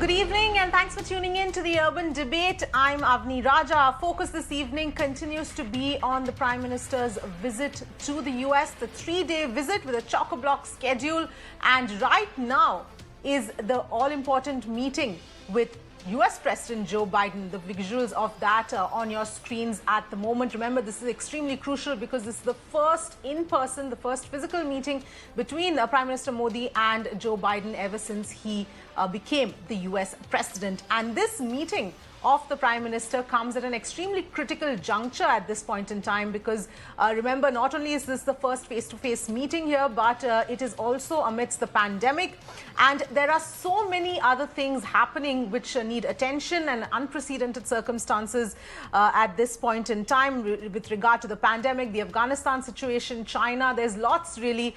Good evening and thanks for tuning in to the Urban Debate. I'm Avni Raja. Our focus this evening continues to be on the Prime Minister's visit to the US, the 3-day visit with a chock-a-block schedule. And right now is the all-important meeting with US President Joe Biden. The visuals of that on your screens at the moment. Remember, this is extremely crucial because this is the first in-person, the first physical meeting between Prime Minister Modi and Joe Biden ever since he became the US President. And this meeting of the Prime Minister comes at an extremely critical juncture at this point in time because remember, not only is this the first face-to-face meeting here, but it is also amidst the pandemic, and there are so many other things happening which need attention and unprecedented circumstances at this point in time with regard to the pandemic, the Afghanistan situation, China. There's lots really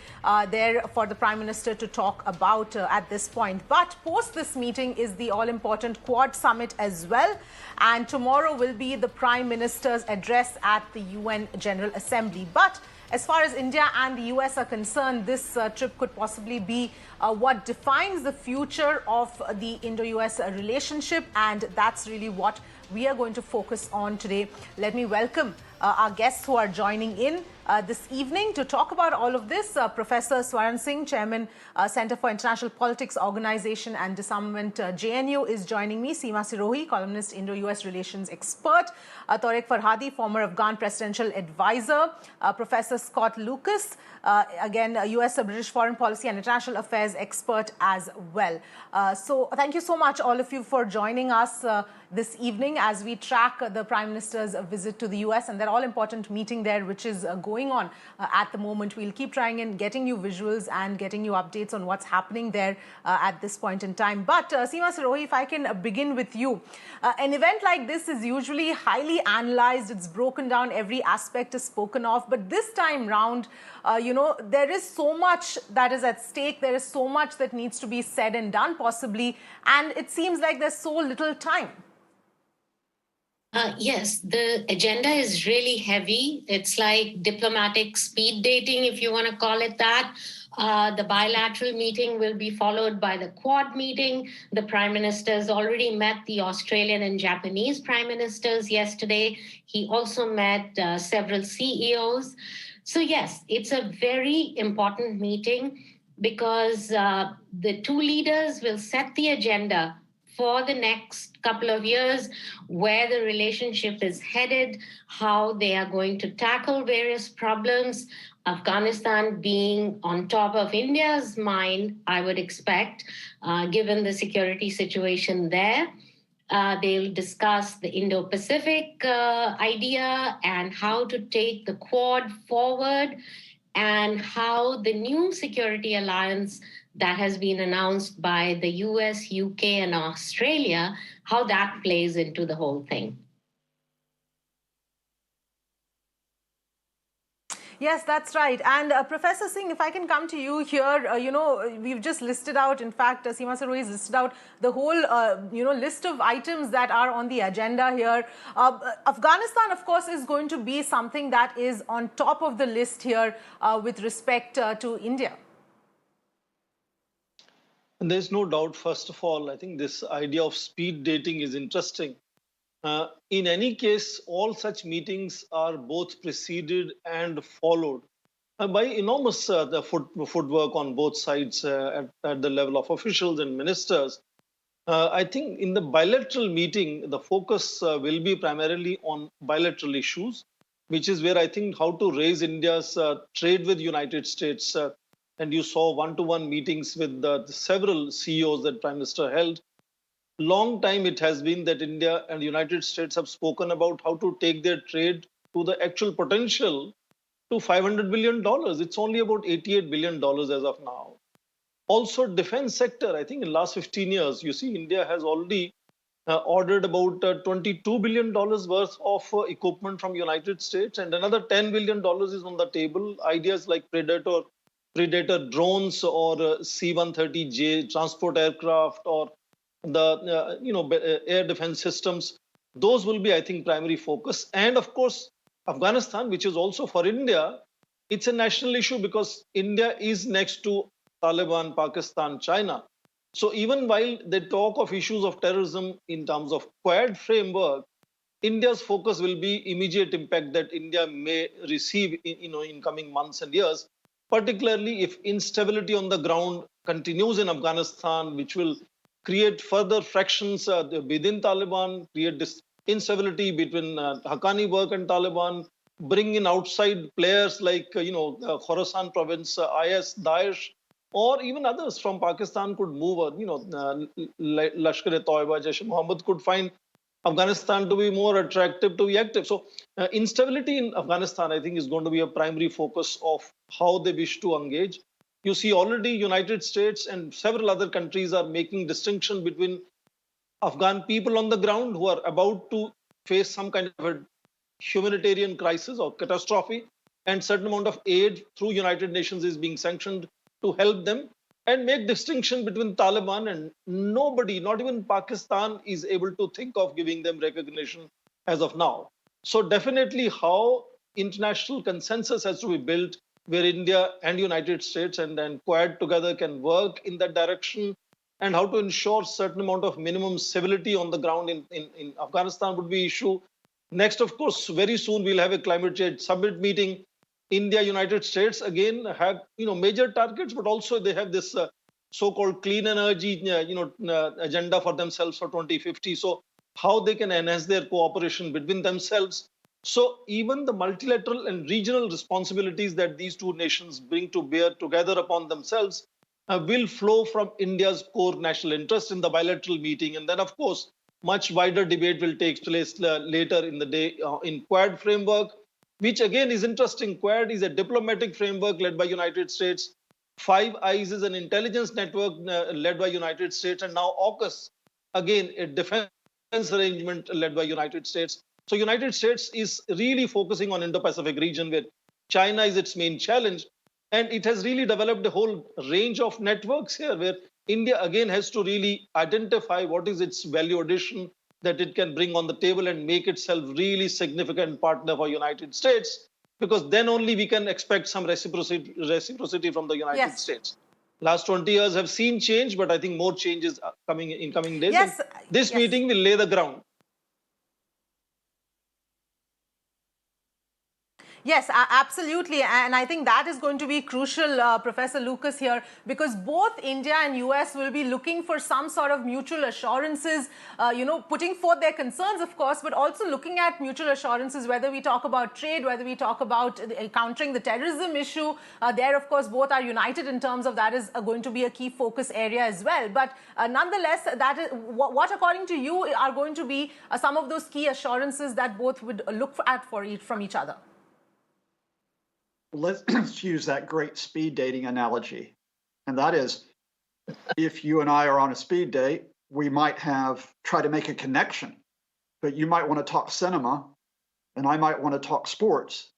there for the Prime Minister to talk about at this point. But post this meeting is the all-important Quad Summit as well. And tomorrow will be the Prime Minister's address at the UN General Assembly. But as far as India and the US are concerned, this trip could possibly be what defines the future of the Indo-US relationship. And that's really what we are going to focus on today. Let me welcome our guests who are joining in this evening to talk about all of this. Professor Swaran Singh, Chairman, Center for International Politics, Organization and Disarmament, JNU, is joining me. Seema Sirohi, columnist, Indo-US relations expert. Tariq Farhadi, former Afghan presidential advisor. Professor Scott Lucas, again, US British foreign policy and international affairs expert as well. So thank you so much, all of you, for joining us this evening as we track the Prime Minister's visit to the US and that all-important meeting there, which is going on at the moment. We'll keep trying and getting you visuals and getting you updates on what's happening there at this point in time. But Seema Sirohi, if I can begin with you. An event like this is usually highly analyzed. It's broken down. Every aspect is spoken of. But this time round, there is so much that is at stake. There is so much that needs to be said and done possibly. And it seems like there's so little time. Yes, the agenda is really heavy. It's like diplomatic speed dating, if you want to call it that. The bilateral meeting will be followed by the Quad meeting. The Prime Minister has already met the Australian and Japanese Prime Ministers yesterday. He also met several CEOs. So yes, it's a very important meeting because the two leaders will set the agenda for the next couple of years, where the relationship is headed, how they are going to tackle various problems. Afghanistan being on top of India's mind, I would expect, given the security situation there. They'll discuss the Indo-Pacific idea and how to take the Quad forward and how the new security alliance that has been announced by the US, UK, and Australia, how that plays into the whole thing. Yes, that's right. And Professor Singh, if I can come to you here, we've just listed out, in fact, Seema Sirohi has listed out the whole, list of items that are on the agenda here. Afghanistan, of course, is going to be something that is on top of the list here with respect to India. And there's no doubt, first of all, I think this idea of speed dating is interesting. In any case, all such meetings are both preceded and followed by enormous footwork on both sides at the level of officials and ministers. I think in the bilateral meeting, the focus will be primarily on bilateral issues, which is where I think how to raise India's trade with the United States. And you saw one-to-one meetings with several CEOs that Prime Minister held. Long time it has been that India and the United States have spoken about how to take their trade to the actual potential to $500 billion. It's only about $88 billion as of now. Also, defense sector, I think in the last 15 years, you see India has already ordered about $22 billion worth of equipment from the United States, and another $10 billion is on the table. Ideas like Predator drones or C-130J transport aircraft or the air defense systems, those will be, I think, primary focus. And of course, Afghanistan, which is also for India, it's a national issue because India is next to Taliban, Pakistan, China. So even while they talk of issues of terrorism in terms of Quad framework, India's focus will be immediate impact that India may receive in coming months and years, particularly if instability on the ground continues in Afghanistan, which will create further fractions within Taliban, create this instability between Haqqani work and Taliban, bring in outside players like Khorasan province, IS, Daesh, or even others from Pakistan could move. Lashkar-e-Toiba, Jaish-e-Mohammed could find Afghanistan to be more attractive to be active. So instability in Afghanistan, I think, is going to be a primary focus of how they wish to engage. You see already United States and several other countries are making distinction between Afghan people on the ground who are about to face some kind of a humanitarian crisis or catastrophe, and certain amount of aid through United Nations is being sanctioned to help them, and make distinction between Taliban, and nobody, not even Pakistan, is able to think of giving them recognition as of now. So definitely how international consensus has to be built where India and United States and Quad together can work in that direction, and how to ensure certain amount of minimum civility on the ground in Afghanistan would be issue. Next, of course, very soon we'll have a climate change summit meeting. India, United States again have major targets, but also they have this so-called clean energy agenda for themselves for 2050. So how they can enhance their cooperation between themselves. So even the multilateral and regional responsibilities that these two nations bring to bear together upon themselves will flow from India's core national interest in the bilateral meeting. And then, of course, much wider debate will take place later in the day in Quad framework, which again is interesting. Quad is a diplomatic framework led by United States. Five Eyes is an intelligence network led by United States, and now AUKUS, again a defense arrangement led by United States. So United States is really focusing on Indo-Pacific region where China is its main challenge, and it has really developed a whole range of networks here where India again has to really identify what is its value addition that it can bring on the table and make itself really significant partner for United States, because then only we can expect some reciprocity from the United States. Last 20 years have seen change, but I think more changes are coming in coming days. Yes. And this meeting will lay the ground. Yes, absolutely. And I think that is going to be crucial, Professor Lucas, here, because both India and US will be looking for some sort of mutual assurances, putting forth their concerns, of course, but also looking at mutual assurances, whether we talk about trade, whether we talk about countering the terrorism issue. There, of course, both are united in terms of that is going to be a key focus area as well. But nonetheless, that is what, according to you, are going to be some of those key assurances that both would look at from each other? Let's use that great speed dating analogy. And that is, if you and I are on a speed date, we might try to make a connection, but you might want to talk cinema and I might want to talk sports.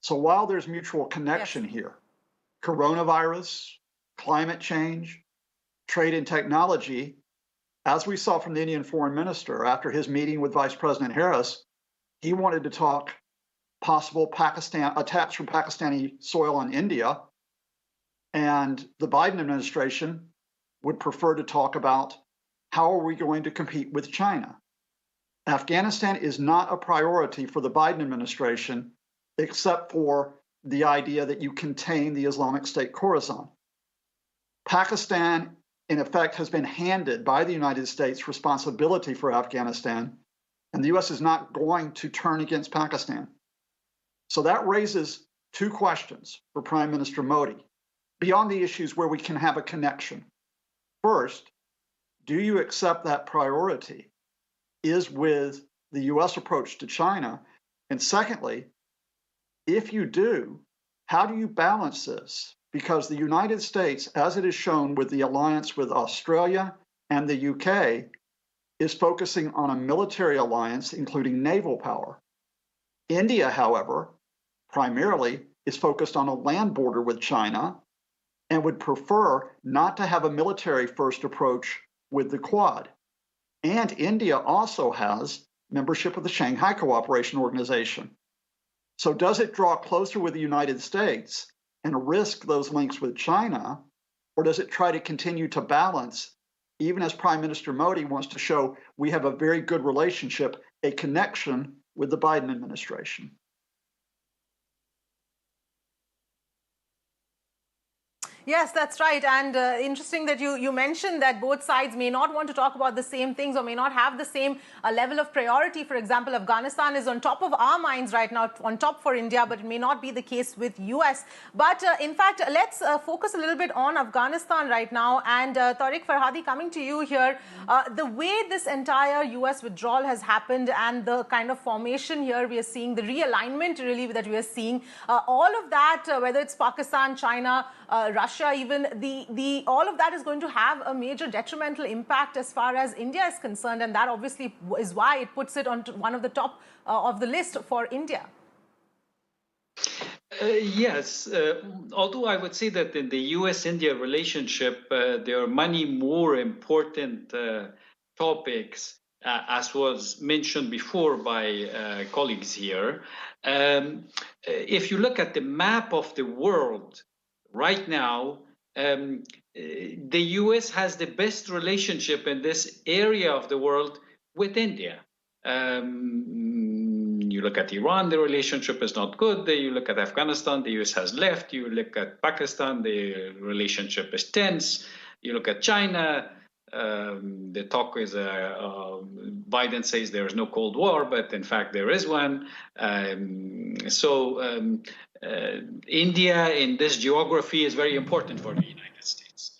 So while there's mutual connection here, coronavirus, climate change, trade and technology, as we saw from the Indian foreign minister after his meeting with Vice President Harris, he wanted to talk possible attacks from Pakistani soil on India, and the Biden administration would prefer to talk about how are we going to compete with China. Afghanistan is not a priority for the Biden administration, except for the idea that you contain the Islamic State Khorasan. Pakistan, in effect, has been handed by the United States responsibility for Afghanistan, and the US is not going to turn against Pakistan. So that raises two questions for Prime Minister Modi, beyond the issues where we can have a connection. First, do you accept that priority is with the US approach to China? And secondly, if you do, how do you balance this? Because the United States, as it is shown with the alliance with Australia and the UK, is focusing on a military alliance, including naval power. India, however, primarily is focused on a land border with China and would prefer not to have a military-first approach with the Quad. And India also has membership of the Shanghai Cooperation Organization. So does it draw closer with the United States and risk those links with China, Or does it try to continue to balance, even as Prime Minister Modi wants to show we have a very good relationship, a connection with the Biden administration? Yes, that's right. And interesting that you mentioned that both sides may not want to talk about the same things or may not have the same level of priority. For example, Afghanistan is on top of our minds right now, on top for India, but it may not be the case with US. But in fact, let's focus a little bit on Afghanistan right now. And Tariq Farhadi, coming to you here, the way this entire US withdrawal has happened and the kind of formation here we are seeing, the realignment really that we are seeing, all of that, whether it's Pakistan, China, Russia, even all of that is going to have a major detrimental impact as far as India is concerned, and that obviously is why it puts it on one of the top of the list for India. Yes, although I would say that in the US-India relationship, there are many more important topics, as was mentioned before by colleagues here. If you look at the map of the world, right now, the US has the best relationship in this area of the world with India. You look at Iran, the relationship is not good. You look at Afghanistan, the US has left. You look at Pakistan, the relationship is tense. You look at China, the talk is, Biden says there is no Cold War, but in fact there is one. India in this geography is very important for the United States.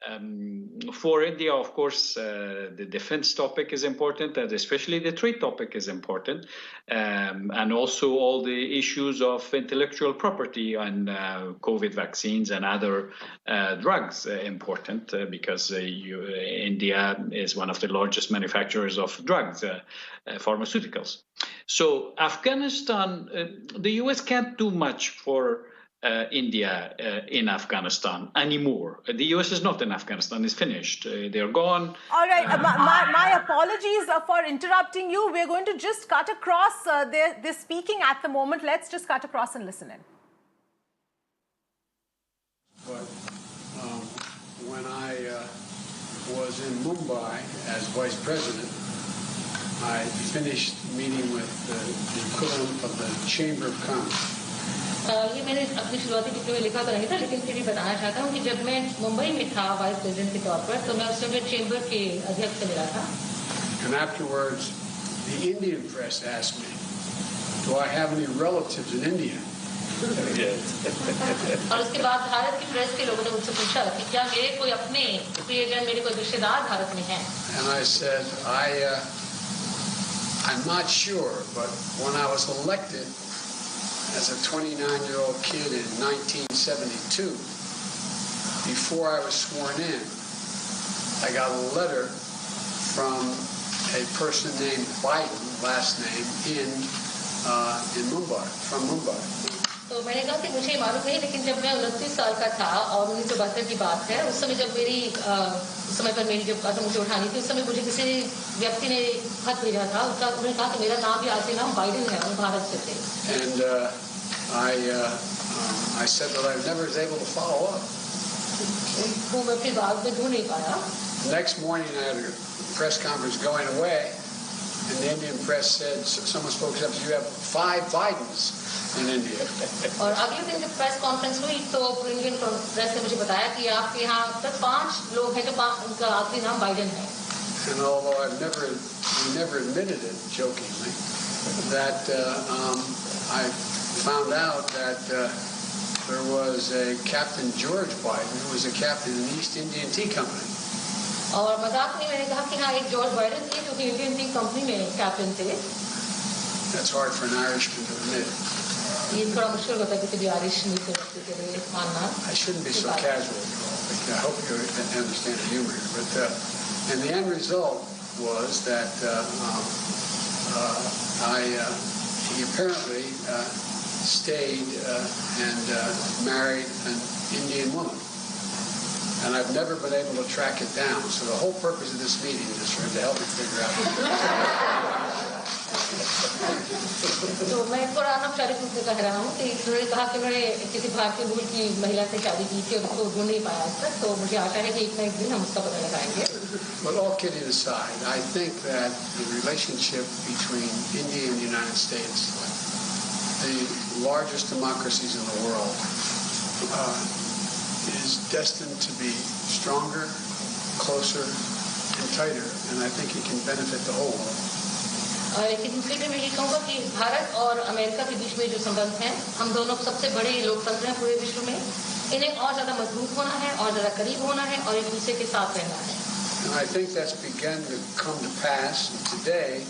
And for India, of course, the defense topic is important, and especially the trade topic is important. And also all the issues of intellectual property and COVID vaccines and other drugs important because India is one of the largest manufacturers of drugs, pharmaceuticals. So Afghanistan, the US can't do much for India in Afghanistan anymore. The US is not in Afghanistan, it's finished. They're gone. All right, my apologies for interrupting you. We're going to just cut across. They're speaking at the moment. Let's just cut across and listen in. But when I was in Mumbai as vice president, I finished meeting with the equivalent of the Chamber of Commerce. ये मैंने अपनी शुरुआती टिप्पणी में लिखा तो नहीं था, लेकिन फिर भी बताना चाहता हूँ कि जब मैं मुंबई में था वाइस प्रेसिडेंट के तौर पर, तो मैं उस समय चेंबर के अध्यक्ष से मिला था. And afterwards, the Indian press asked me, "Do I have any relatives in India?" और उसके बाद भारत की प्रेस के लोगों ने मुझसे पूछा कि क्या मेरे कोई अपने प्रियजन, मेरे कोई रिश्तेदार भारत में हैं? And I said, I'm not sure, but when I was elected as a 29-year-old kid in 1972, before I was sworn in, I got a letter from a person named Biden, last name, in Mumbai, from Mumbai. तो मैंने कहा कि मुझे मालूम नहीं, लेकिन जब मैं 29 साल का था और 1972 की बात है, उस समय जब उस समय पर मेरी जब कदम मुझे उठानी थी, उस समय मुझे किसी व्यक्ति ने खत भेजा था. उन्होंने कहा कि मेरा नाम भी आखिरी नाम बाइडेन है, वो भारत से थे. And I said that I never was able to follow up. वो मैं अपनी बात में ढूंढ नहीं पाया. Next morning I had a press conference going away, and the Indian press said, someone spoke up, you have 5 Bidens in India. और अगले दिन जब प्रेस कॉन्फ्रेंस हुई तो इंडियन प्रेस ने मुझे बताया कि आपके यहाँ तक 5 लोग हैं जो उनका आखिरी नाम बाइडेन है. And although we never admitted it, jokingly, that I found out that there was a Captain George Biden who was a captain in the East Indian Tea Company. और मजाक में मैंने कहा कि हाँ, एक जॉर्ज बाइडेन थे जो कि इंडियन टी कंपनी में कैप्टन थे. That's hard for an Irishman to admit. ये थोड़ा मुश्किल होता है किसी भी आयरिश व्यक्ति के लिए मानना. I shouldn't be so casual. I hope you understand the humor here. But and the end result was that he apparently stayed and married an Indian woman. And I've never been able to track it down. So the whole purpose of this meeting is for him to help me figure out. तो मैं थोड़ा अनौपचारिक रूप से कह रहा हूँ कि उन्होंने कहा कि उन्होंने किसी भारतीय मूल की महिला से शादी की थी और उसको ढूंढ नहीं पाया आज तक, तो मुझे आशा है कि एक न एक दिन हम उसका पता लगाएंगे. But all kidding aside, I think that the relationship between India and the United States, the largest democracies in the world, is destined to be stronger, closer, and tighter, and I think it can benefit the whole world. लेकिन दूसरी पे मैं ये कहूँगा कि भारत और America के बीच में जो संबंध हैं, हम दोनों सबसे बड़े लोकतंत्र हैं पूरे विश्व में, इन्हें और ज्यादा मजबूत होना है, और ज्यादा करीब होना है, और एक दूसरे के साथ रहना है. And I think that's begun to come to pass. Today,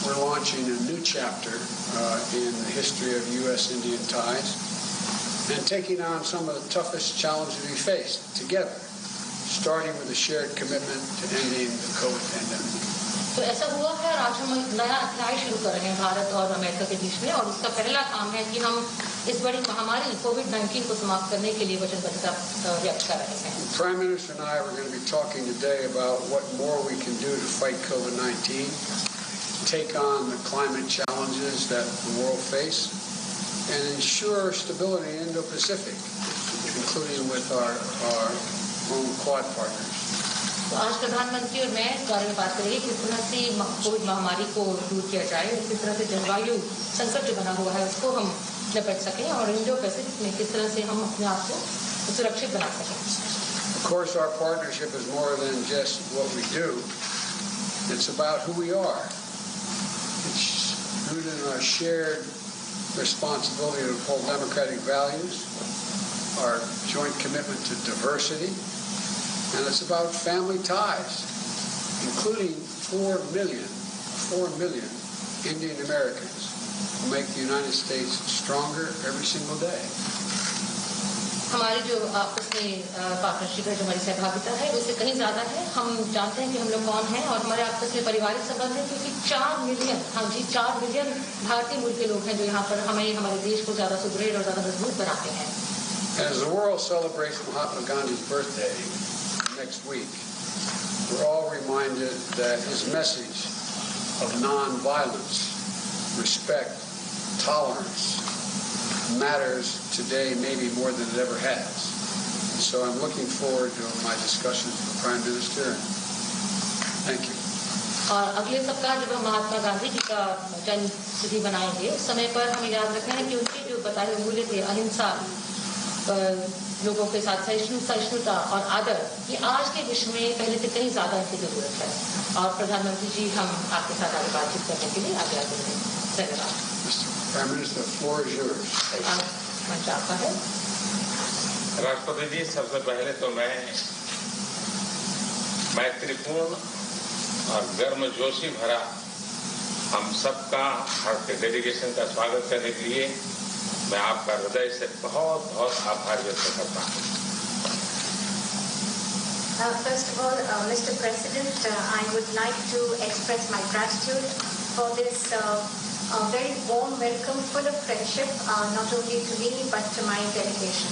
we're launching a new chapter in the history of U.S.-Indian ties and taking on some of the toughest challenges we face together, starting with a shared commitment to ending the COVID pandemic. तो ऐसा हुआ है और आज हम एक नया अध्याय शुरू कर रहे हैं भारत और अमेरिका के बीच में, और उसका पहला काम है कि हम इस बड़ी महामारी कोविड-19 को समाप्त करने के लिए वचनबद्धता व्यक्त कर रहे हैं. The Prime Minister and I are going to be talking today about what more we can do to fight COVID-19, take on the climate challenges that the world face, and ensure stability in Indo-Pacific, including with our own Quad partners. तो आज प्रधानमंत्री और मैं इस बारे में बात करेंगे किस तरह से कोविड महामारी को दूर किया जाए, किस तरह से जलवायु संकट जो बना हुआ है उसको हम निपट सकें, और इंडो पैसिफिक में किस तरह से हम अपने आप को सुरक्षित बना सकें. Of course, our partnership is more than just what we do. It's about who we are. It's rooted in our shared responsibility to uphold democratic values, our joint commitment to diversity, and it's about family ties, including 4 million Indian Americans who make the United States stronger every single day. हमारी जो आपस में partnership है, जो हमारी सहभागिता है, उससे कहीं ज्यादा है. हम जानते हैं कि हम लोग कौन हैं, और हमारे आपस में पारिवारिक संबंध है, क्योंकि 4 मिलियन भारतीय मूल के लोग हैं जो यहाँ पर हमें हमारे देश को ज्यादा सुदृढ़ और ज्यादा मजबूत बनाते हैं. As the world celebrates Mahatma Gandhi's birthday next week, we're all reminded that his message of non-violence, respect, tolerance matters today maybe more than it ever has. So I'm looking forward to my discussions with the Prime Minister. Thank you. और अगले सप्ताह जब हम महात्मा गांधी जी का जन्म तिथि बनाएंगे, उस समय पर हमें याद रखना है कि उनके जो बताए हुए मूल्य थे, अहिंसा, लोगों के साथ सहिष्णुता और आदर, ये आज के विश्व में पहले से कहीं ज्यादा इनकी जरूरत है. और प्रधानमंत्री जी, हम आपके साथ आगे बातचीत करने के लिए आगे आते हैं. धन्यवाद. Prime Minister, the floor is yours. मंच आपका है. राष्ट्रपति जी, सबसे पहले तो मैं मैत्रीपूर्ण और गर्मजोशी भरा हम सबका भारतीय डेलीगेशन का स्वागत करने के लिए मैं आपका हृदय से बहुत बहुत आभार व्यक्त करता हूँ. First of all, Mr. President, I would like to express my gratitude for this very warm welcome, full of friendship, not only to me but to my delegation.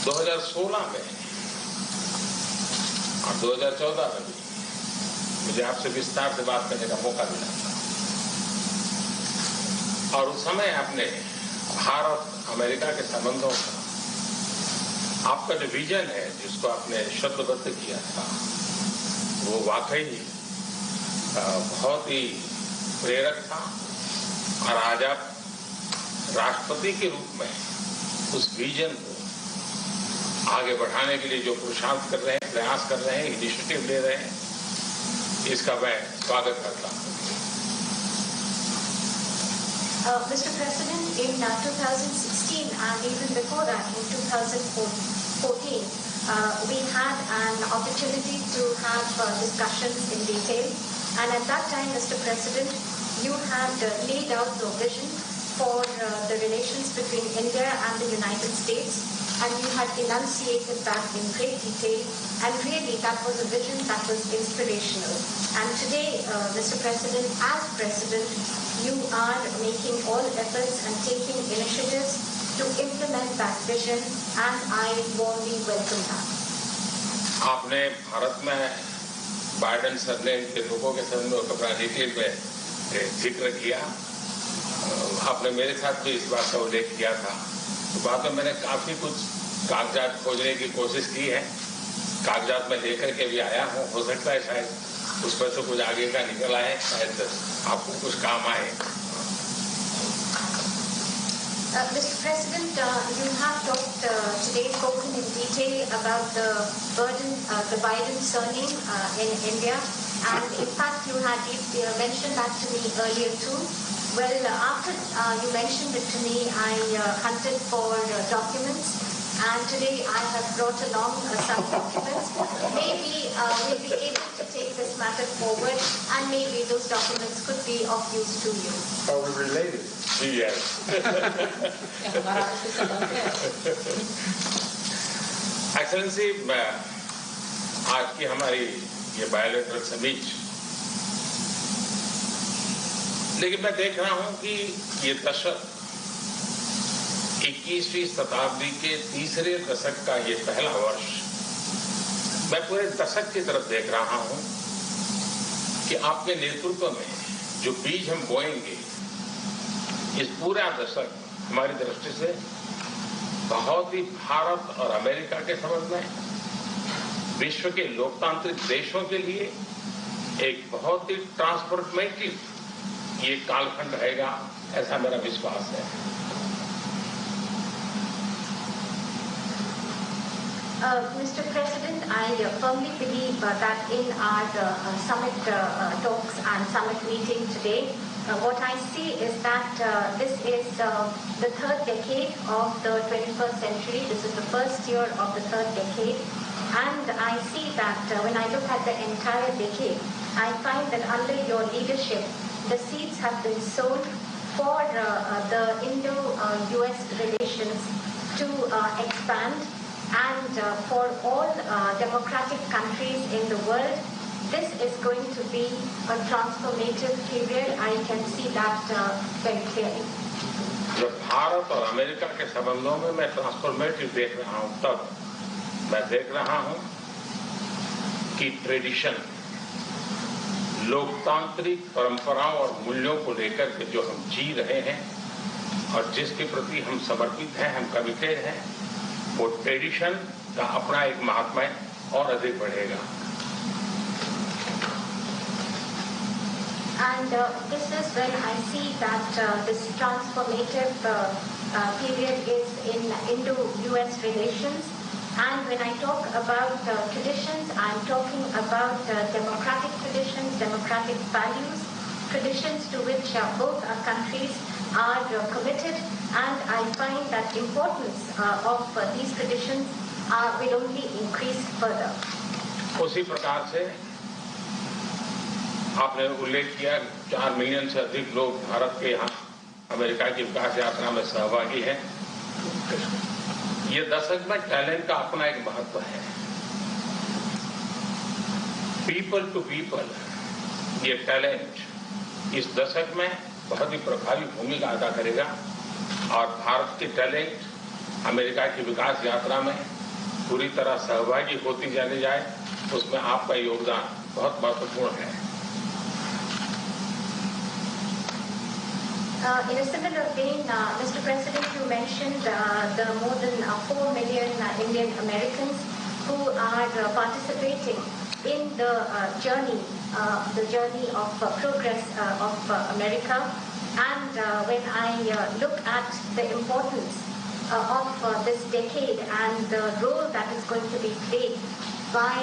2016 में और 2014 में भी मुझे आपसे विस्तार से बात करने का मौका मिला था, और उस समय आपने भारत अमेरिका के संबंधों का आपका जो विजन है, जिसको आपने शब्दबद्ध किया था, वो वाकई बहुत ही प्रेरक था. और आज आप राष्ट्रपति के रूप में उस विजन को आगे बढ़ाने के लिए जो पुरुषार्थ कर रहे हैं, प्रयास कर रहे हैं, इनिशिएटिव ले रहे हैं, इसका मैं स्वागत करता हूँ. Mr. President, in 2016 and even before that, in 2014, we had an opportunity to have discussions in detail. And at that time, Mr. President, you had laid out the vision for the relations between India and the United States, and you had enunciated that in great detail, and really that was a vision that was inspirational. And today, Mr. President, as President, you are making all efforts and taking initiatives to implement that vision, and I warmly welcome that. आपने भारत में Biden sir ने इनके लोगों के सामने अपना detail में जिक्र किया। आपने मेरे साथ भी इस बात का उल्लेख किया था। तो बाद में मैंने काफी कुछ कागजात खोजने की कोशिश की है, कागजात में लेकर के भी आया हूँ। हो सकता है शायद उसमें से कुछ आगे का निकल आए, शायद आपको कुछ काम आए। Mr. President, you have talked today, spoken in detail about the burden, the Biden surname in India, and in fact, you had mentioned that to me earlier too. Well, after you mentioned it to me, I hunted for documents, and today I have brought along some documents. Maybe we'll be able to take this matter forward, and maybe those documents could be of use to you. Are we related? Yes. Excellency, आज की हमारी ये bilateral summit, लेकिन मैं देख रहा हूं कि ये दशक 21वीं शताब्दी के तीसरे दशक का ये पहला वर्ष, मैं पूरे दशक की तरफ देख रहा हूं कि आपके नेतृत्व में जो बीज हम बोएंगे, इस पूरा दशक हमारी दृष्टि से बहुत ही भारत और अमेरिका के संबंध में, विश्व के लोकतांत्रिक देशों के लिए एक बहुत ही ट्रांसफॉर्मेटिव ये कालखंड रहेगा, ऐसा मेरा विश्वास है। Mr. President, I firmly believe that in our summit talks and summit meeting today, what I see is that this is the third decade of the 21st century. This is the first year of the third decade. And I see that when I look at the entire decade, I find that under your leadership, the seeds have been sown for the Indo-US relations to expand. And for all democratic countries in the world, this is going to be a transformative period. I can see that very clearly. जब भारत और America के संबंधों में मैं transformative देख रहा हूं, तब मैं देख रहा हूं कि ट्रेडिशन, लोकतांत्रिक परंपराओं और मूल्यों को लेकर के जो हम जी रहे हैं और जिसके प्रति हम समर्पित हैं, हम कमिटेड हैं, वो ट्रेडिशन का अपना एक महात्म्य और अधिक बढ़ेगा। And this is when I see that this transformative period is in Indo-US relations. And when I talk about traditions, I'm talking about democratic traditions, democratic values, traditions to which both our countries are committed. And I find that importance of these traditions will only increase further. उसी प्रकार से आपने उल्लेख किया 4 million से अधिक लोग भारत के यहाँ अमेरिका की विकास यात्रा में सहभागी हैं। ये दशक में टैलेंट का अपना एक महत्व है। पीपल टू पीपल, ये टैलेंट इस दशक में बहुत ही प्रभावी भूमिका अदा करेगा और भारत की टैलेंट अमेरिका की विकास यात्रा में पूरी तरह सहभागी होती चली जाए, उसमें आपका योगदान बहुत महत्वपूर्ण है। In a similar vein, Mr. President, you mentioned the more than 4 million Indian Americans who are participating in the journey of progress of America. And when I look at the importance of this decade and the role that is going to be played by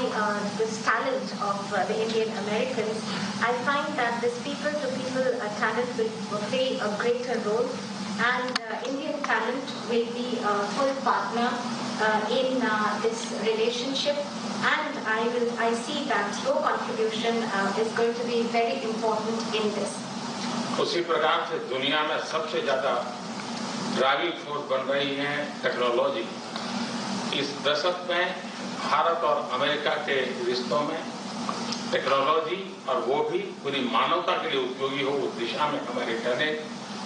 this talent of the Indian Americans, I find that this people-to-people talent will play a greater role, and Indian talent will be a full partner in this relationship, and I see that your contribution is going to be very important in this. उसी प्रकार से दुनिया में सबसे ज्यादा driving force बन रही है टेक्नोलॉजी। इस दशक में भारत और अमेरिका के रिश्तों में टेक्नोलॉजी, और वो भी पूरी मानवता के लिए उपयोगी हो, उस दिशा में हमारी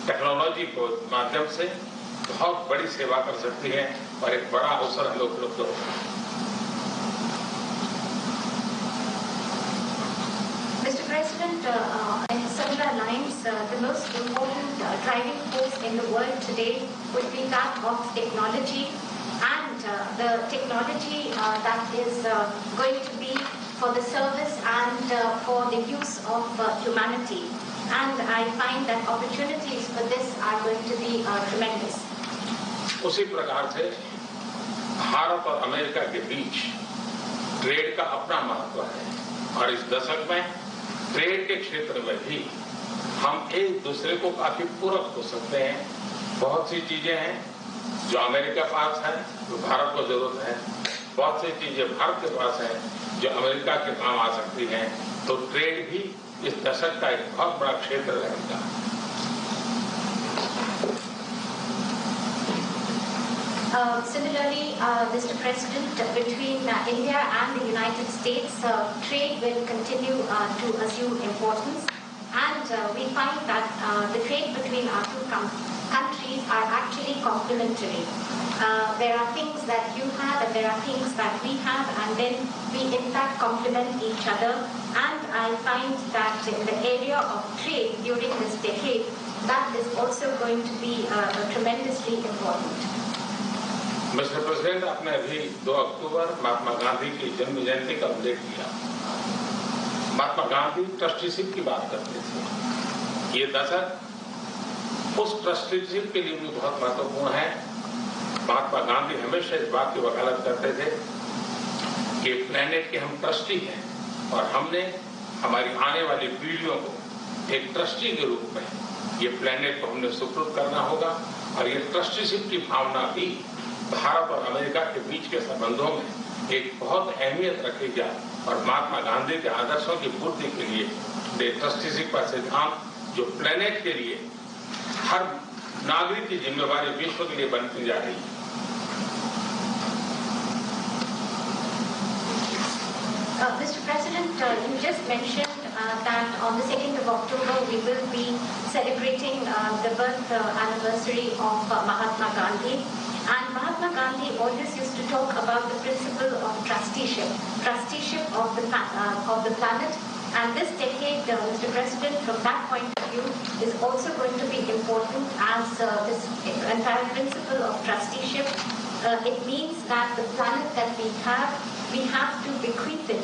टेक्नोलॉजी को माध्यम से बहुत बड़ी सेवा कर सकती है और एक बड़ा अवसर हमें उपलब्ध होगा। in similar lines, the most important driving force in the world today would be that of technology, and the technology that is going to be for the service and for the use of humanity. And I find that opportunities for this are going to be tremendous. उसी प्रकार से भारत और America के बीच trade का अपना महत्व है और इस दशक में ट्रेड के क्षेत्र में भी हम एक दूसरे को काफी पूरक हो सकते हैं। बहुत सी चीजें हैं जो अमेरिका के पास है जो भारत को जरूरत है, बहुत सी चीजें भारत के पास है जो अमेरिका के काम आ सकती हैं। तो ट्रेड भी इस दशक का एक बहुत बड़ा क्षेत्र रहेगा। Similarly, Mr. President, between India and the United States, trade will continue to assume importance, and we find that the trade between our two countries are actually complementary. There are things that you have and there are things that we have, and then we in fact complement each other. And I find that in the area of trade during this decade, that is also going to be tremendously important. Mister president, आपने अभी 2 अक्टूबर महात्मा गांधी की जन्म जयंती का उल्लेख किया। Mahatma Gandhi trusteeship की बात करते थे। ये दशक उस ट्रस्टीशिप के लिए भी बहुत महत्वपूर्ण है। महात्मा गांधी हमेशा इस बात की वकालत करते थे कि प्लेनेट के हम ट्रस्टी हैं और हमने हमारी आने वाली पीढ़ियों को एक ट्रस्टी के रूप में ये प्लेनेट को हमने सुपुर्द करना होगा। और ये ट्रस्टीशिप की भावना भी भारत और अमेरिका के बीच के संबंधों में एक बहुत अहमियत रखेगा और महात्मा गांधी के आदर्शों की पूर्ति के लिए ट्रस्टीशिप का सिद्धांत जो प्लेनेट के लिए हर नागरिक की जिम्मेवारी विश्व के लिए बनती जा रही है। Mr. President, you just mentioned that on the 2nd of October we will be celebrating the birth anniversary of Mahatma Gandhi. And Mahatma Gandhi always used to talk about the principle of trusteeship of the planet. And this decade, Mr. President, from that point of view, is also going to be important as this entire principle of trusteeship. It means that the planet that we have to bequeath it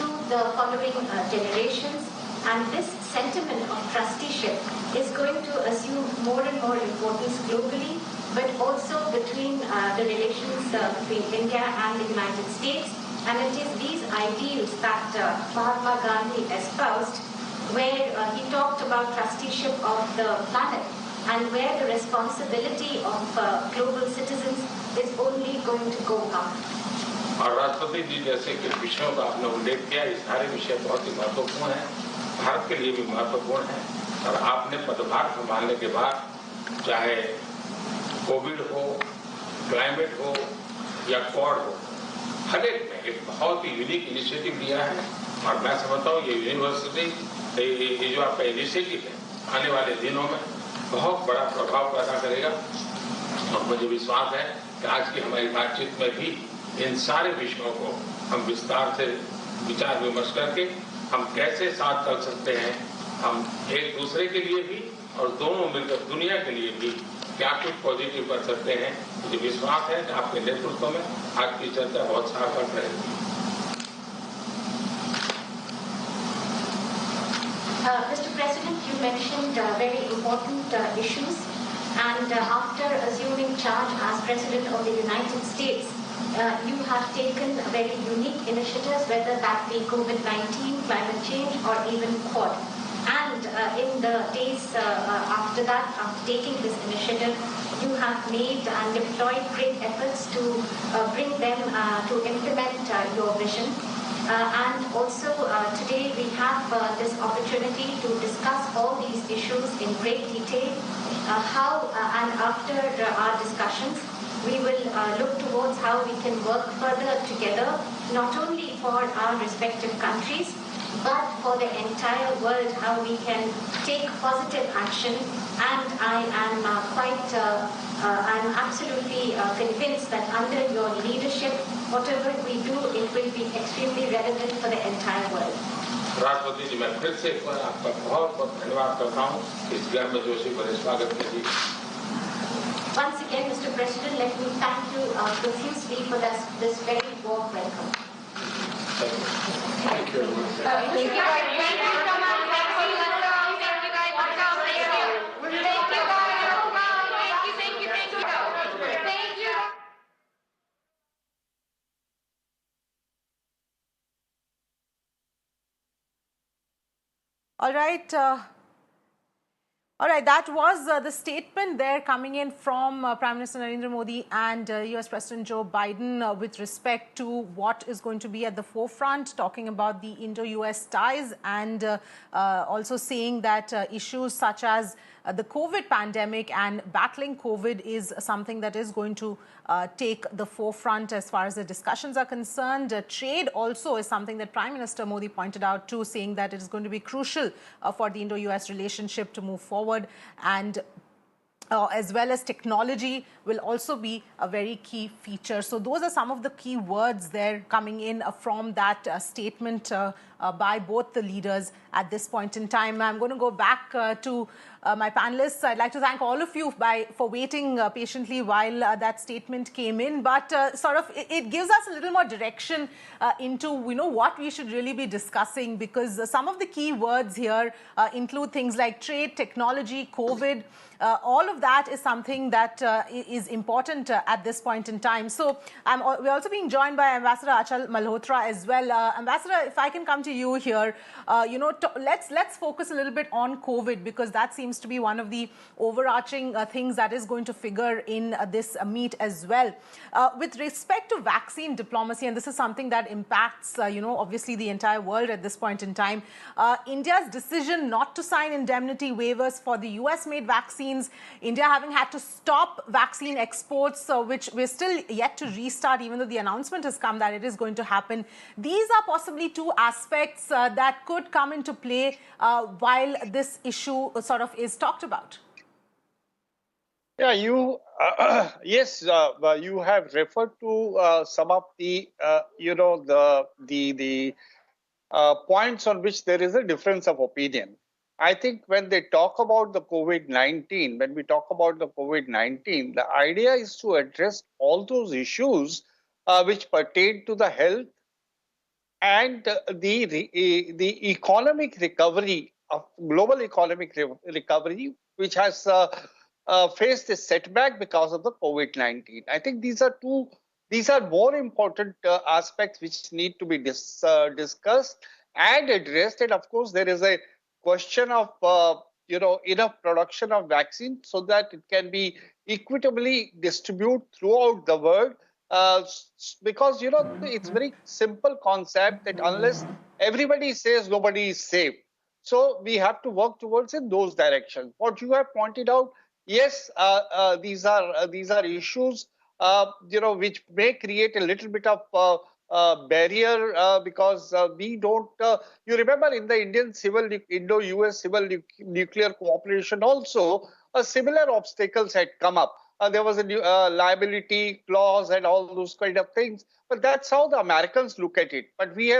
to the following generations. And this sentiment of trusteeship is going to assume more and more importance globally, but also between the relations between India and the United States. And it is these ideals that Mahatma Gandhi espoused, where he talked about trusteeship of the planet and where the responsibility of global citizens is only going to go up. और राष्ट्रपति जी जैसे कि विषयों का आपने उल्लेख किया, ये सारे विषय बहुत ही महत्वपूर्ण हैं, भारत के लिए भी महत्वपूर्ण है। और आपने पदभार संभालने के बाद चाहे कोविड हो, क्लाइमेट हो या क्वाड हो, हर एक में एक बहुत ही यूनिक इनिशिएटिव लिया है। और मैं समझता हूँ ये यूनिवर्सिटी, ये जो आपका इनिशिएटिव है, आने वाले दिनों में बहुत बड़ा प्रभाव पैदा करेगा। और मुझे विश्वास है कि आज की हमारी बातचीत में भी इन सारे विषयों को हम विस्तार से विचार विमर्श करके हम कैसे साथ चल सकते हैं, हम एक दूसरे के लिए भी और दोनों मिलकर दुनिया के लिए भी क्या कुछ पॉजिटिव कर सकते हैं। मुझे विश्वास है कि आपके नेतृत्व में आज की चर्चा बहुत सार्थक रहेगी। Mr. President, you mentioned very important issues, and after assuming charge as President of the United States, you have taken very unique initiatives, whether that be COVID-19, climate change, or even Quad. And in the days after that, after taking this initiative, you have made and deployed great efforts to bring them to implement your vision. And also today we have this opportunity to discuss all these issues in great detail. And after our discussions, we will look towards how we can work further together, not only for our respective countries, but for the entire world, how we can take positive action. And I am I'm absolutely convinced that under your leadership, whatever we do, it will be extremely relevant for the entire world. राष्ट्रपति जी, मैं फिर से एक बार आपका बहुत बहुत धन्यवाद करता हूँ इस गर्मजोशी भरे स्वागत के लिए। Once again, Mr. President, let me thank you profusely for this very warm welcome. Thank you. Thank you so much. All right. All right, that was the statement there coming in from Prime Minister Narendra Modi and US President Joe Biden with respect to what is going to be at the forefront, talking about the Indo-US ties and also saying that issues such as the COVID pandemic and battling COVID is something that is going to take the forefront as far as the discussions are concerned. Trade also is something that Prime Minister Modi pointed out too, saying that it is going to be crucial for the Indo-US relationship to move forward, and as well as technology will also be a very key feature. So those are some of the key words there coming in from that statement by both the leaders at this point in time. I'm going to go back to my panelists. I'd like to thank all of you for waiting patiently while that statement came in. But it gives us a little more direction into what we should really be discussing, because some of the key words here include things like trade, technology, COVID. All of that is something that is important at this point in time. So we're also being joined by Ambassador Achal Malhotra as well. Ambassador, if I can come to you here, let's focus a little bit on COVID, because that seems to be one of the overarching things that is going to figure in this meet as well. With respect to vaccine diplomacy, and this is something that impacts, obviously the entire world at this point in time, India's decision not to sign indemnity waivers for the US-made vaccines, India having had to stop vaccine exports, which we're still yet to restart, even though the announcement has come that it is going to happen. These are possibly two aspects that could come into play while this issue sort of is talked about. Yeah, yes, you have referred to some of the points on which there is a difference of opinion. I think when they talk about the COVID-19, when we talk about the COVID-19, the idea is to address all those issues which pertain to the health and the economic recovery of global economic recovery, which has faced a setback because of the COVID-19. I think these are more important aspects which need to be discussed and addressed. And of course, there is a question of enough production of vaccine so that it can be equitably distributed throughout the world. Because it's very simple concept that unless everybody says, nobody is safe. So we have to work towards in those directions. What you have pointed out, yes, these are issues which may create a little bit of barrier because we don't. You remember in the Indo-US civil nuclear cooperation also, similar obstacles had come up. There was a liability clause and all those kind of things. But that's how the Americans look at it. But we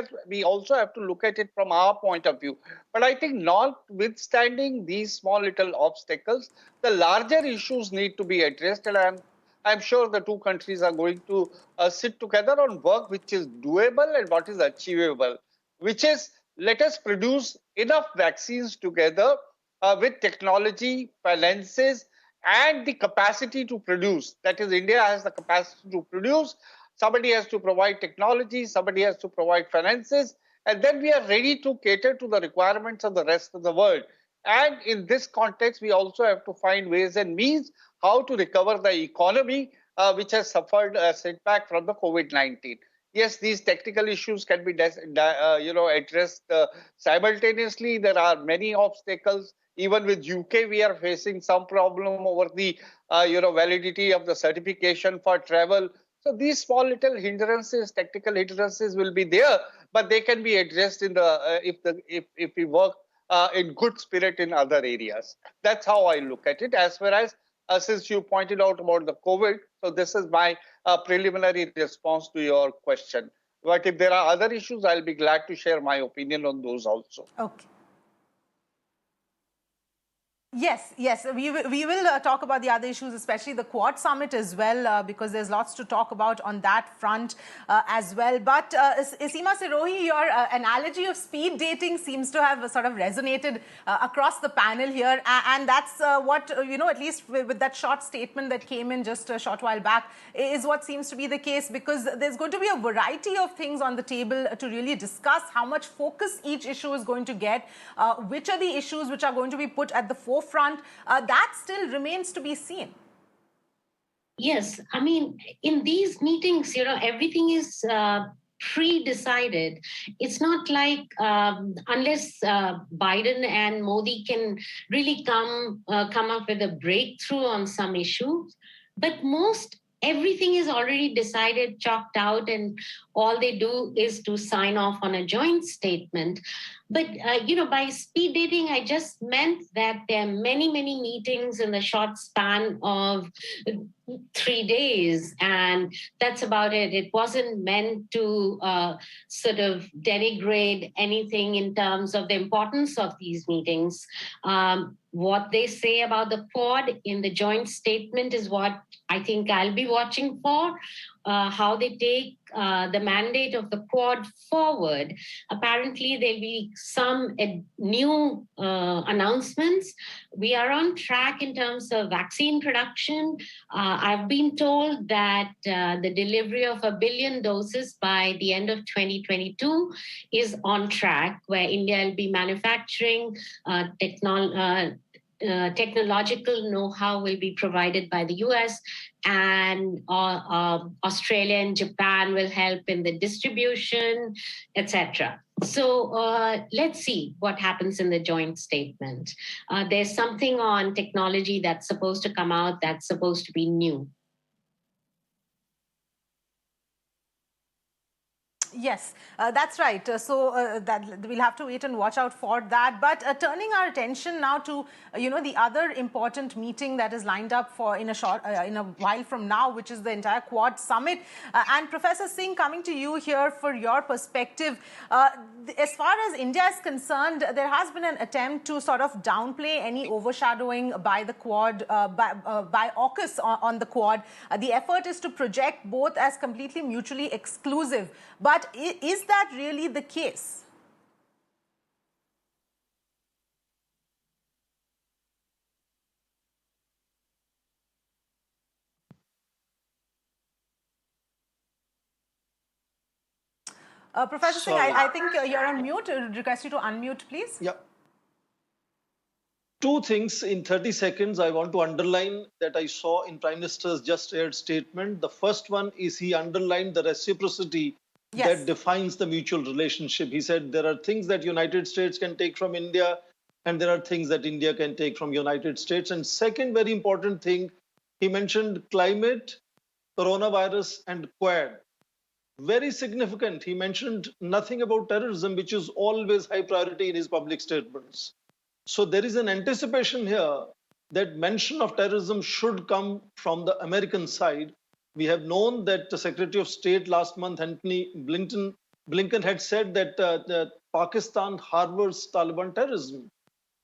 also have to look at it from our point of view. But I think notwithstanding these small little obstacles, the larger issues need to be addressed. And I'm sure the two countries are going to sit together on work which is doable and what is achievable, which is let us produce enough vaccines together with technology, finances, and the capacity to produce. That is, India has the capacity to produce. Somebody has to provide technology, somebody has to provide finances, and then we are ready to cater to the requirements of the rest of the world. And in this context, we also have to find ways and means how to recover the economy, which has suffered a setback from the COVID-19. Yes, these technical issues can be addressed simultaneously. There are many obstacles. Even with UK, we are facing some problem over the validity of the certification for travel. So these small little hindrances, technical hindrances, will be there, but they can be addressed in the if we work in good spirit in other areas. That's how I look at it. As far as since you pointed out about the COVID, so this is my preliminary response to your question. But if there are other issues, I'll be glad to share my opinion on those also. Okay. Yes, we will talk about the other issues, especially the Quad Summit as well, because there's lots to talk about on that front as well. But Seema Sirohi, your analogy of speed dating seems to have sort of resonated across the panel here, and that's what, at least with that short statement that came in just a short while back, is what seems to be the case, because there's going to be a variety of things on the table to really discuss how much focus each issue is going to get, which are the issues which are going to be put at the forefront. That still remains to be seen. Yes, I mean, in these meetings, everything is pre-decided. It's not like unless Biden and Modi can really come up with a breakthrough on some issues, but everything is already decided, chalked out, and all they do is to sign off on a joint statement. But, by speed dating, I just meant that there are many, many meetings in the short span of 3 days, and that's about it. It wasn't meant to sort of denigrate anything in terms of the importance of these meetings. What they say about the Quad in the joint statement is what I think I'll be watching for, how they take the mandate of the Quad forward. Apparently, there'll be some new announcements. We are on track in terms of vaccine production. I've been told that the delivery of 1 billion doses by the end of 2022 is on track, where India will be manufacturing technological know-how will be provided by the US, and Australia and Japan will help in the distribution, etc. So let's see what happens in the joint statement. There's something on technology that's supposed to come out that's supposed to be new. Yes, that's right. That we'll have to wait and watch out for that. But turning our attention now to the other important meeting that is lined up for in a while from now, which is the entire Quad Summit. And Professor Singh, coming to you here for your perspective. As far as India is concerned, there has been an attempt to sort of downplay any overshadowing by the Quad, by AUKUS on the Quad. The effort is to project both as completely mutually exclusive. But is that really the case? Professor Singh, I think you're on mute. I request you to unmute, please. Yeah. Two things in 30 seconds I want to underline that I saw in Prime Minister's just aired statement. The first one is he underlined the reciprocity that defines the mutual relationship. He said there are things that United States can take from India, and there are things that India can take from United States. And second very important thing, he mentioned climate, coronavirus, and Quad. Very significant. He mentioned nothing about terrorism, which is always high priority in his public statements. So there is an anticipation here that mention of terrorism should come from the American side. We have known that the Secretary of State last month, Anthony Blinken had said that Pakistan harbors Taliban terrorism.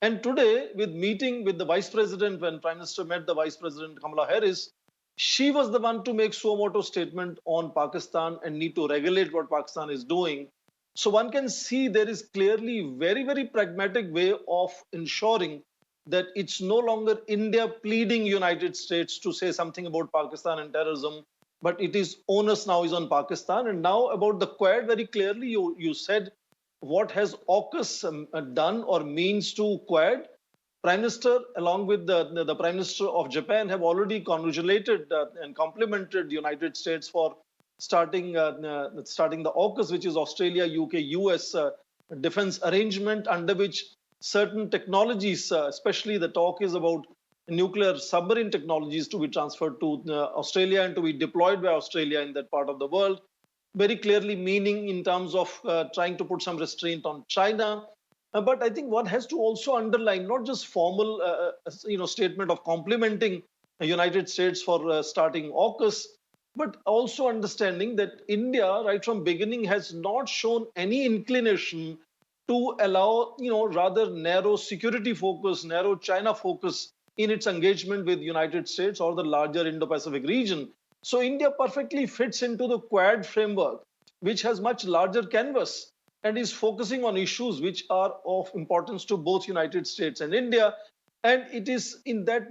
And today, with meeting with the Vice President, when Prime Minister met the Vice President Kamala Harris, she was the one to make suo motu statement on Pakistan and need to regulate what Pakistan is doing. So one can see there is clearly very, very pragmatic way of ensuring that it's no longer India pleading United States to say something about Pakistan and terrorism, but it is onus now is on Pakistan. And now about the Quad, very clearly you said what has AUKUS done or means to Quad. Prime Minister, along with the Prime Minister of Japan, have already congratulated and complimented the United States for starting the AUKUS, which is Australia, UK, US defense arrangement, under which certain technologies, especially the talk is about nuclear submarine technologies, to be transferred to Australia and to be deployed by Australia in that part of the world. Very clearly meaning in terms of trying to put some restraint on China. But I think one has to also underline not just formal statement of complimenting the United States for starting AUKUS, but also understanding that India, right from beginning, has not shown any inclination to allow, rather narrow security focus, narrow China focus in its engagement with United States or the larger Indo-Pacific region. So India perfectly fits into the Quad framework, which has much larger canvas and is focusing on issues which are of importance to both United States and India. And it is in that,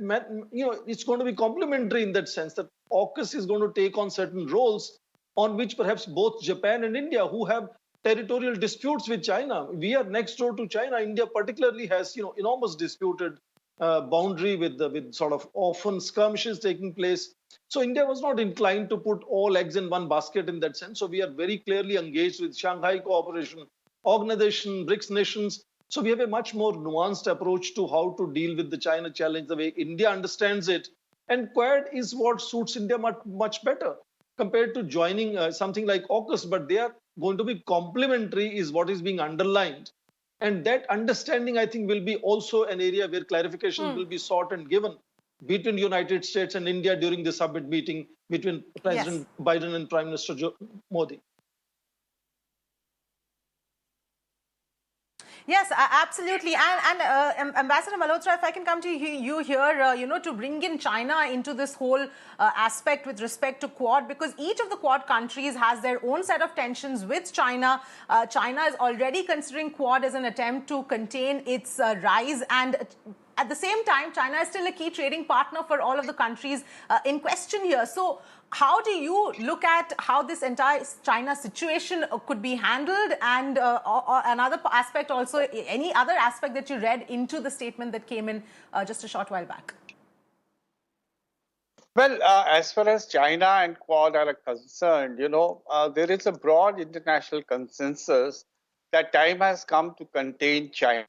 it's going to be complementary in that sense that AUKUS is going to take on certain roles on which perhaps both Japan and India, who have territorial disputes with China, we are next door to China. India particularly has, enormous disputed boundary with sort of often skirmishes taking place. So India was not inclined to put all eggs in one basket in that sense. So we are very clearly engaged with Shanghai Cooperation Organization, BRICS nations. So we have a much more nuanced approach to how to deal with the China challenge, the way India understands it. And Quad is what suits India much better compared to joining something like AUKUS, but they are going to be complementary is what is being underlined. And that understanding, I think, will be also an area where clarification will be sought and given between United States and India during the summit meeting between President Biden and Prime Minister Modi. Yes, absolutely. And Ambassador Malhotra, if I can come to you here, to bring in China into this whole aspect with respect to Quad, because each of the Quad countries has their own set of tensions with China. China is already considering Quad as an attempt to contain its rise, and at the same time, China is still a key trading partner for all of the countries in question here. So how do you look at how this entire China situation could be handled? And another aspect also, any other aspect that you read into the statement that came in just a short while back? Well, as far as China and Quad are concerned, there is a broad international consensus that time has come to contain China.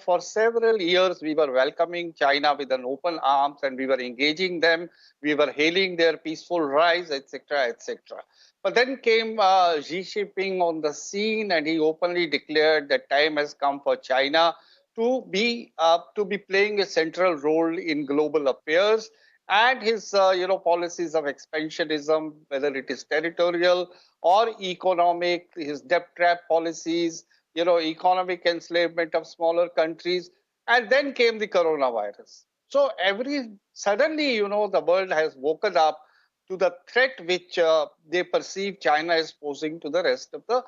For several years, we were welcoming China with an open arms and we were engaging them. We were hailing their peaceful rise, etc., etc. But then came Xi Jinping on the scene, and he openly declared that time has come for China to be playing a central role in global affairs. And his policies of expansionism, whether it is territorial or economic, his debt trap policies, economic enslavement of smaller countries, and then came the coronavirus. So suddenly, the world has woken up to the threat which they perceive China is posing to the rest of the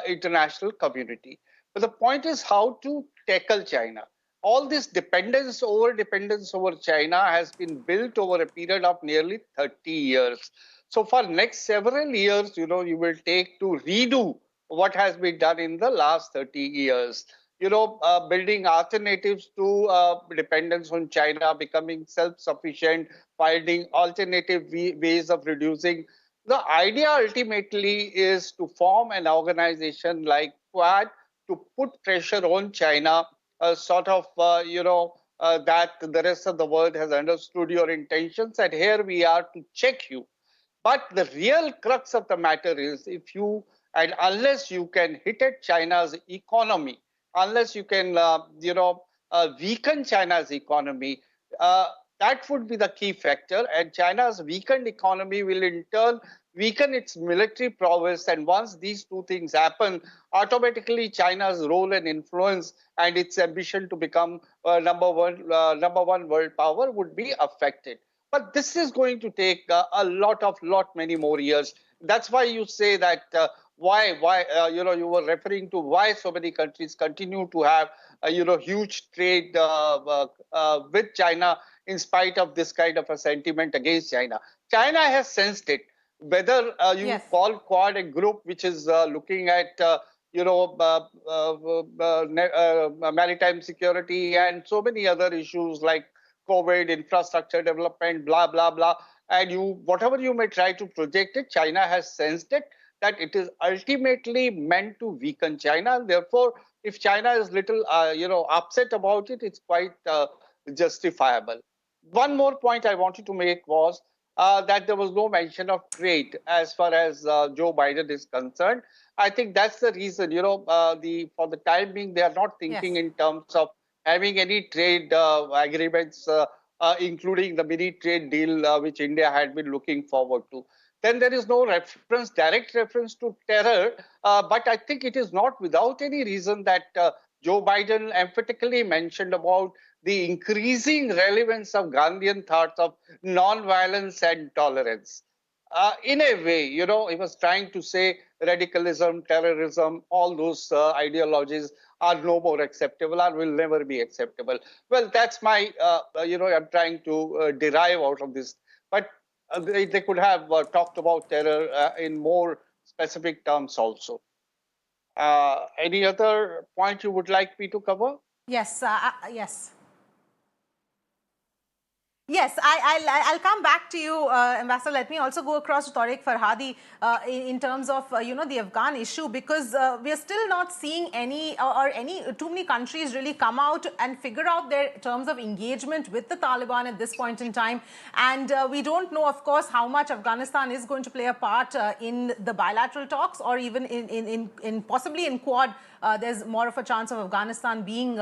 international community. But the point is how to tackle China. All this dependence over China has been built over a period of nearly 30 years. So for next several years, you will take to redo what has been done in the last 30 years. Building alternatives to dependence on China, becoming self-sufficient, finding alternative ways of reducing. The idea ultimately is to form an organization like Quad to put pressure on China, that the rest of the world has understood your intentions, and here we are to check you. But the real crux of the matter is unless you can hit at China's economy, unless you can, weaken China's economy, that would be the key factor. And China's weakened economy will in turn weaken its military prowess. And once these two things happen, automatically China's role and influence and its ambition to become number one world power would be affected. But this is going to take many more years. That's why you say that you were referring to why so many countries continue to have huge trade with China in spite of this kind of a sentiment against China. China has sensed it. Whether you call Quad a group which is looking at maritime security and so many other issues like COVID, infrastructure development, blah, blah, blah. And whatever you may try to project it, China has sensed it, that it is ultimately meant to weaken China. And therefore, if China is little, upset about it, it's quite justifiable. One more point I wanted to make was that there was no mention of trade as far as Joe Biden is concerned. I think that's the reason, for the time being, they are not thinking in terms of having any trade agreements including the mini trade deal which India had been looking forward to. Then there is no direct reference to terror. But I think it is not without any reason that Joe Biden emphatically mentioned about the increasing relevance of Gandhian thoughts of non-violence and tolerance. In a way, he was trying to say radicalism, terrorism, all those ideologies are no more acceptable or will never be acceptable. Well, that's my, I'm trying to derive out of this. But they could have talked about terror in more specific terms also. Any other point you would like me to cover? Yes, yes. Yes, I'll come back to you, Ambassador. Let me also go across to Tariq Farhadi in terms of the Afghan issue, because we are still not seeing any too many countries really come out and figure out their terms of engagement with the Taliban at this point in time. And we don't know, of course, how much Afghanistan is going to play a part in the bilateral talks, or even in possibly in Quad. There's more of a chance of Afghanistan being,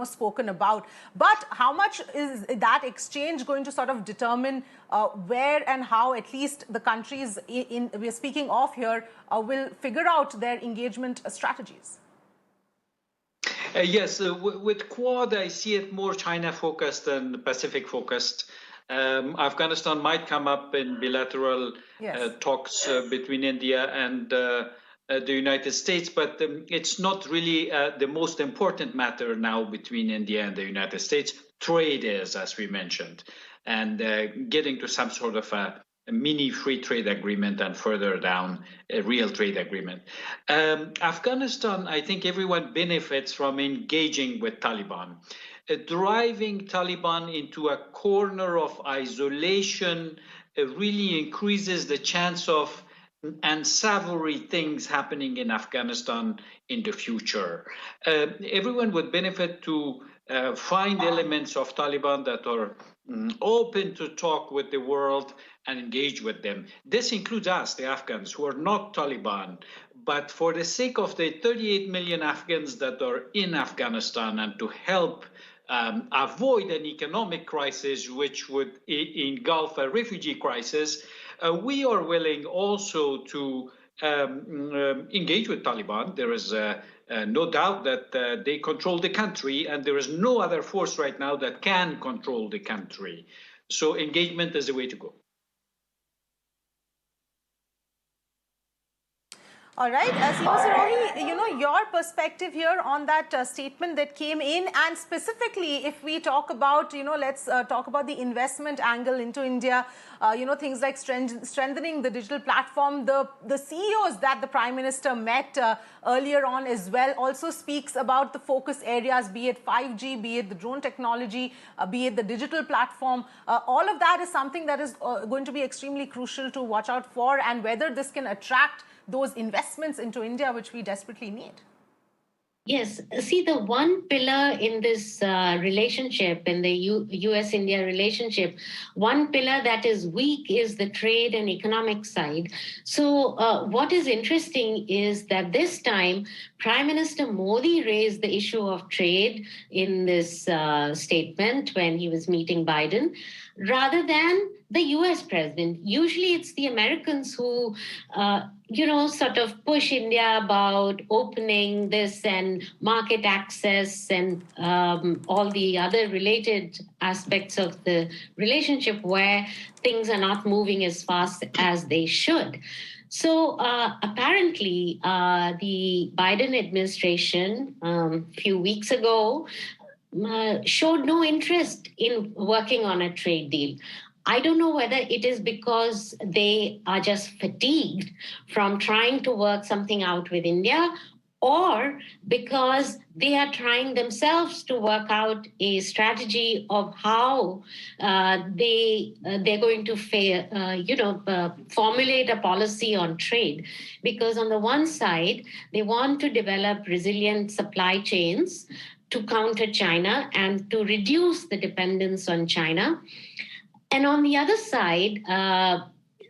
spoken about. But how much is that exchange going to sort of determine where and how at least the countries we're speaking of here will figure out their engagement strategies? Yes, with Quad, I see it more China-focused than Pacific-focused. Afghanistan might come up in bilateral talks between India and the United States, but it's not really the most important matter now between India and the United States. Trade is, as we mentioned, and getting to some sort of a mini free trade agreement, and further down a real trade agreement. Afghanistan, I think everyone benefits from engaging with Taliban. Driving Taliban into a corner of isolation really increases the chance of unsavory things happening in Afghanistan in the future. Everyone would benefit to find elements of Taliban that are open to talk with the world and engage with them. This includes us, the Afghans, who are not Taliban, but for the sake of the 38 million Afghans that are in Afghanistan, and to help avoid an economic crisis which would engulf a refugee crisis, we are willing also to engage with Taliban. There is no doubt that they control the country, and there is no other force right now that can control the country. So engagement is the way to go. All right, Seema Sirohi, your perspective here on that statement that came in, and specifically if we talk about, let's talk about the investment angle into India, things like strengthening the digital platform. The CEOs that the Prime Minister met earlier on as well also speaks about the focus areas, be it 5G, be it the drone technology, be it the digital platform. All of that is something that is going to be extremely crucial to watch out for, and whether this can attract those investments into India, which we desperately need. Yes. See, the one pillar in this relationship, in the US-India relationship, one pillar that is weak is the trade and economic side. So what is interesting is that this time, Prime Minister Modi raised the issue of trade in this statement when he was meeting Biden, rather than the US president. Usually it's the Americans who, sort of push India about opening this and market access and all the other related aspects of the relationship where things are not moving as fast as they should. So apparently the Biden administration a few weeks ago showed no interest in working on a trade deal. I don't know whether it is because they are just fatigued from trying to work something out with India, or because they are trying themselves to work out a strategy of how they're going to formulate a policy on trade. Because on the one side, they want to develop resilient supply chains to counter China and to reduce the dependence on China. And on the other side,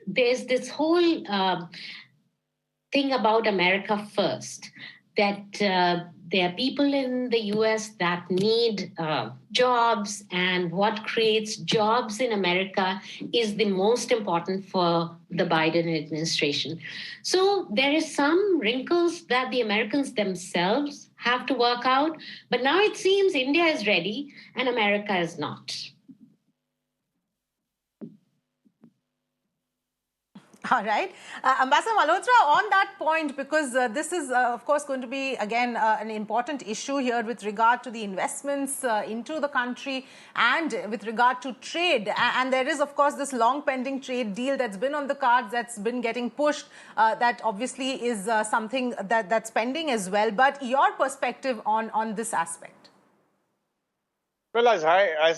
there's this whole thing about America first, that There are people in the US that need jobs, and what creates jobs in America is the most important for the Biden administration. So there is some wrinkles that the Americans themselves have to work out, but now it seems India is ready and America is not. All right. Ambassador Malhotra, on that point, because this is, of course, going to be, again, an important issue here with regard to the investments into the country and with regard to trade. And there is, of course, this long pending trade deal that's been on the cards, that's been getting pushed, that obviously is something that's pending as well. But your perspective on this aspect? Well, as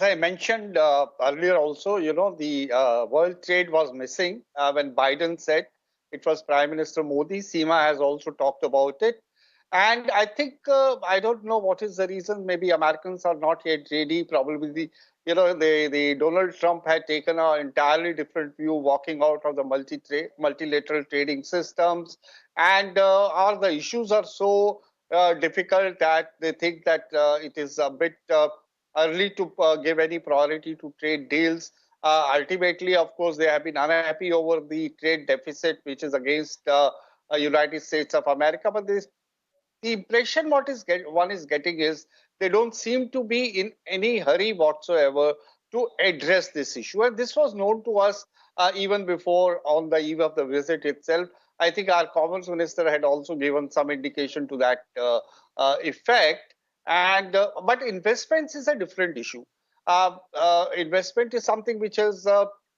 I mentioned earlier also, the world trade was missing when Biden said it was Prime Minister Modi. Seema has also talked about it. And I think, I don't know what is the reason. Maybe Americans are not yet ready. Probably, the Donald Trump had taken an entirely different view, walking out of the multilateral trading systems. And all the issues are so difficult that they think that it is a bit early to give any priority to trade deals. Ultimately, of course, they have been unhappy over the trade deficit, which is against United States of America. But the impression one is getting is they don't seem to be in any hurry whatsoever to address this issue. And this was known to us even before, on the eve of the visit itself. I think our Commerce Minister had also given some indication to that effect. And but investments is a different issue. Investment is something which is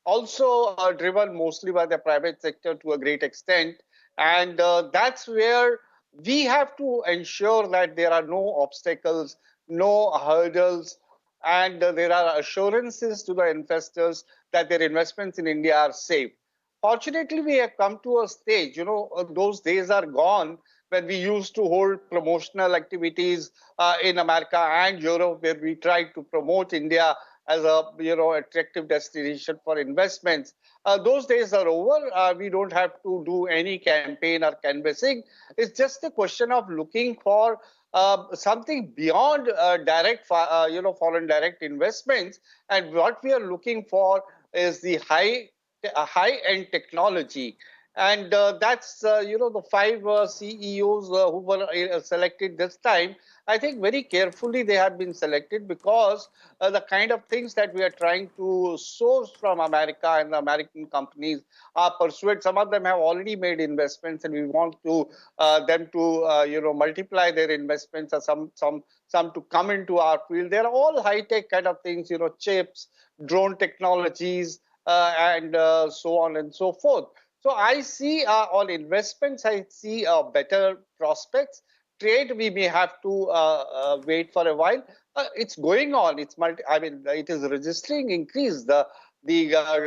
also driven mostly by the private sector to a great extent, and that's where we have to ensure that there are no obstacles, no hurdles, and there are assurances to the investors that their investments in India are safe. Fortunately, we have come to a stage, those days are gone when we used to hold promotional activities in America and Europe, where we tried to promote India as a attractive destination for investments. Those days are over. We don't have to do any campaign or canvassing. It's just a question of looking for something beyond direct, foreign direct investments. And what we are looking for is the high-end technology. And that's, the 5 CEOs who were selected this time. I think very carefully they have been selected because the kind of things that we are trying to source from America and the American companies are pursued. Some of them have already made investments, and we want to them to multiply their investments, or some to come into our field. They're all high-tech kind of things, chips, drone technologies, and so on and so forth. So I see on investments, I see better prospects. Trade, we may have to wait for a while. It's going on. It is registering increase. The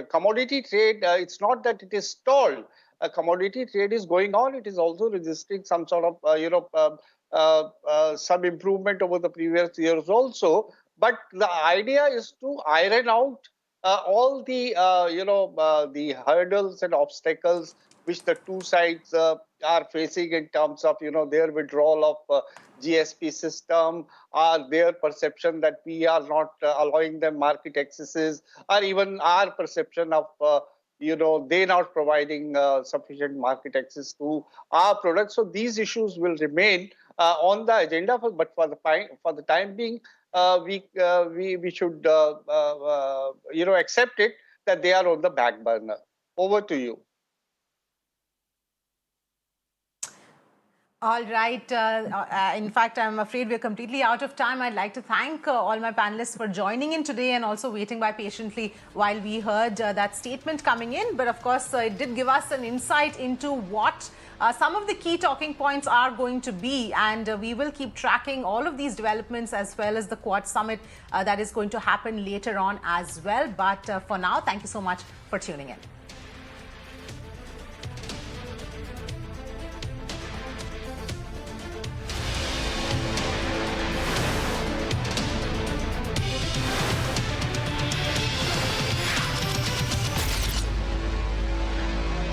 commodity trade, it's not that it is stalled. Commodity trade is going on. It is also registering some sort of some improvement over the previous years also. But the idea is to iron out all the the hurdles and obstacles which the two sides are facing in terms of their withdrawal of GSP system, or their perception that we are not allowing them market accesses, or even our perception of they not providing sufficient market access to our products. So these issues will remain on the agenda, but for the time being, we should accept it that they are on the back burner. Over to you. All right. In fact, I'm afraid we're completely out of time. I'd like to thank all my panelists for joining in today and also waiting by patiently while we heard that statement coming in. But of course, it did give us an insight into what some of the key talking points are going to be. And we will keep tracking all of these developments as well as the Quad Summit that is going to happen later on as well. But for now, thank you so much for tuning in.